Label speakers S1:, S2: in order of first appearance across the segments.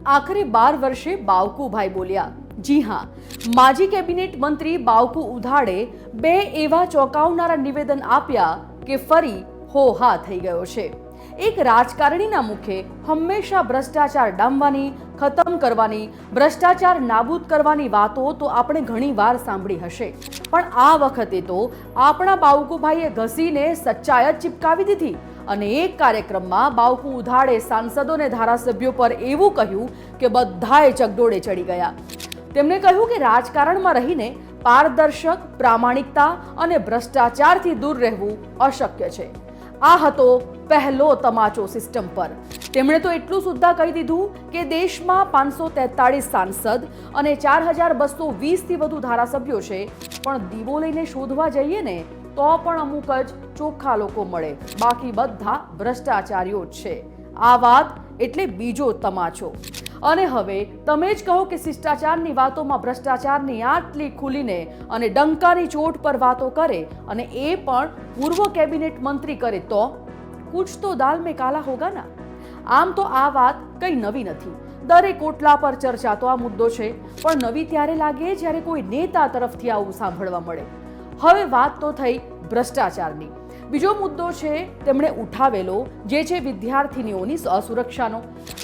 S1: આખરે 12 વર્ષે બાવકુભાઈ બોલ્યા। જી હા, માજી કેબિનેટ મંત્રી બાવકુ ઉધાડે બે એવા ચોંકાવનારા નિવેદન આપ્યા કે ફરી હો હા થઈ ગયો છે। એક રાજકારણીના મુખે હંમેશા ભ્રષ્ટાચાર ડામવાની, ખતમ કરવાની, ભ્રષ્ટાચાર નાબૂદ કરવાની વાતો તો આપણે ઘણીવાર સાંભળી હશે, પણ આ વખતે તો આપણા બાવકુભાઈએ ઘસીને સચ્ચાઈ જ ચિપકાવી દીધી અને એક કાર્યક્રમમાં બાવકુ ઉધાડે સાંસદોને ધારાસભ્યો પર એવું કહ્યું કે બધાએ ચકડોળે ચડી ગયા। તેમણે કહ્યું કે રાજકારણમાં રહીને પારદર્શક, પ્રામાણિકતા અને ભ્રષ્ટાચારથી દૂર રહેવું અશક્ય છે। આ હતો પહેલો તમાચો સિસ્ટમ પર। તેમણે તો એટલું સુદ્ધા કહી દીધું કે દેશમાં 543 સાંસદ અને 4220થી વધુ ધારાસભ્યો છે, પણ દીવો લઈને શોધવા જઈએ ને તો પણ અમુક જ ચોખ્ખા લોકો મળે, બાકી બધા ભ્રષ્ટાચારીઓ જ છે। આ વાત એટલે બીજો તમાચો। અને હવે તમે જ કહો કે શિષ્ટાચારની વાતોમાં ભ્રષ્ટાચારની આટલી ખુલીને અને ડંકાની ચોટ પર વાતો કરે, અને એ પણ પૂર્વ કેબિનેટ મંત્રી કરે, તો કુછ તો દાલ મેં કાલા હોગા ના। આમ તો આ વાત કઈ નવી નથી, દરેક ઓટલા પર ચર્ચા તો આ મુદ્દો છે, પણ નવી ત્યારે લાગે જ્યારે કોઈ નેતા તરફથી આવું સાંભળવા મળે। હવે વાત તો થઈ ભ્રષ્ટાચારની। બીજો મુદ્દો છે તેમણે ઉઠાવેલો, જે છે વિદ્યાર્થીનીઓની અસુરક્ષાનો।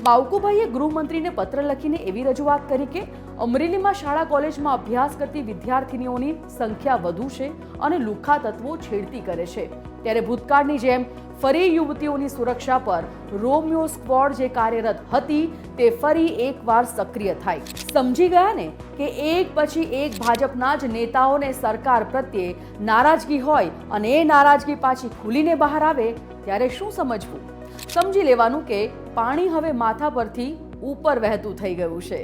S1: બાવકુભાઈએ ગૃહમંત્રીને પત્ર લખીને એવી રજૂઆત કરી કે અમરેલીમાં શાળા કોલેજમાં અભ્યાસ કરતી વિદ્યાર્થીનીઓની સંખ્યા વધુ છે અને લુખ્ખા તત્વો છેડતી કરે છે, ત્યારે ભૂતકાળની જેમ ફરી યુવતીઓની સુરક્ષા પર રોમિયો સ્ક્વોડ જે કાર્યરત હતી તે ફરી એકવાર સક્રિય થાય। સમજી ગયા ને કે એક પછી એક ભાજપના જ નેતાઓને સરકાર પ્રત્યે નારાજગી હોય અને એ નારાજગી પાછી ખુલીને બહાર આવે ત્યારે શું સમજવું? સમજી લેવાનું કે પાણી હવે માથા પરથી ઉપર વહેતું થઈ ગયું છે।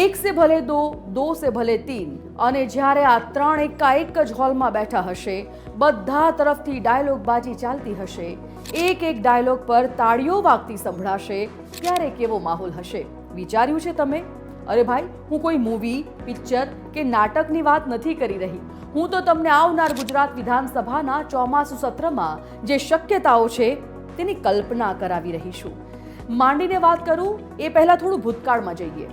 S1: એક સે ભલે દો, દો સે ભલે તીન, અને જ્યારે આ ત્રણ એકાએક જ હોલમાં બેઠા હશે, બધા તરફથી ડાયલોગબાજી ચાલતી હશે, એક એક ડાયલોગ પર તાળીઓ વાગતી સંભળાશે, ત્યારે કેવો માહોલ હશે વિચાર્યું છે તમે? અરે ભાઈ, હું કોઈ મૂવી, પિક્ચર કે નાટકની વાત નથી કરી રહી, હું તો તમને આવનાર ગુજરાત વિધાનસભાના ચોમાસુ સત્રમાં જે શક્યતાઓ છે તેની કલ્પના કરાવી રહી છું। માંડીને વાત કરું એ પહેલા થોડું ભૂતકાળમાં જઈએ।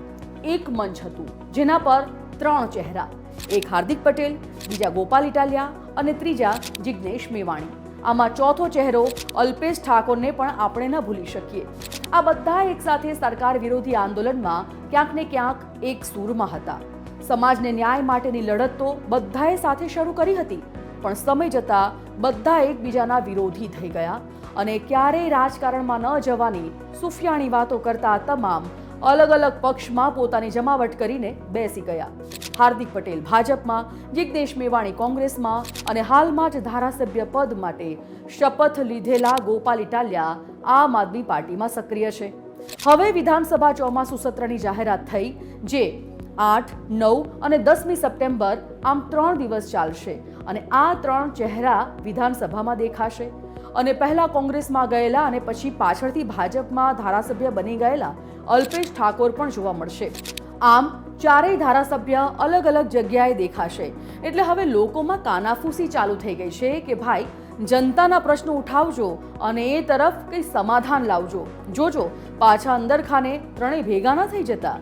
S1: એક મંચ હતું જેના પર ત્રણ ચહેરા, એક હાર્દિક પટેલ, બીજા ગોપાલ ઇટાલિયા અને ત્રીજા જિગ્નેશ મેવાણી। આમાં ચોથો ચહેરો અલ્પેશ ઠાકોરને પણ આપણે ન ભૂલી શકીએ। આ બધા એક સાથે સરકાર વિરોધી આંદોલનમાં ક્યાંક ને ક્યાંક એક સૂરમાં હતા। સમાજને ન્યાય માટેની લડત તો બધાએ સાથે શરૂ કરી હતી, પણ સમય જતાં બધા એકબીજાના વિરોધી થઈ ગયા અને ક્યારેય રાજકારણમાં ન જવાની સુફિયાણી વાતો કરતા તમામ અલગ અલગ પક્ષમાં પોતાની જમાવટ કરીને બેસી ગયા। હાર્દિક પટેલ ભાજપમાં, જિગ્નેશ મેવાણી કોંગ્રેસમાં અને હાલમાં જ ધારાસભ્ય પદ માટે શપથ લીધેલા ગોપાલ ઇટાલિયા આમ આદમી પાર્ટીમાં સક્રિય છે। હવે વિધાનસભા ચોમાસુ સત્રની જાહેરાત થઈ, જે 8, 9 અને 10મી સપ્ટેમ્બર આમ 3 દિવસ ચાલશે અને આ ત્રણ ચહેરા વિધાનસભામાં દેખાશે। અને પહેલા કોંગ્રેસમાં ગયેલા અને પછી પાછળથી ભાજપમાં ધારાસભ્ય બની ગયેલા અલ્પેશ ઠાકોર પણ જોવા મળશે। આમ ચારેય ધારાસભ્ય અલગ અલગ જગ્યાએ દેખાશે, એટલે હવે લોકોમાં કાનાફૂસી ચાલુ થઈ ગઈ છે કે ભાઈ જનતાના પ્રશ્નો ઉઠાવજો અને એ તરફ કંઈ સમાધાન લાવજો, જોજો પાછા અંદર ખાને ત્રણેય ભેગા ન થઈ જતા।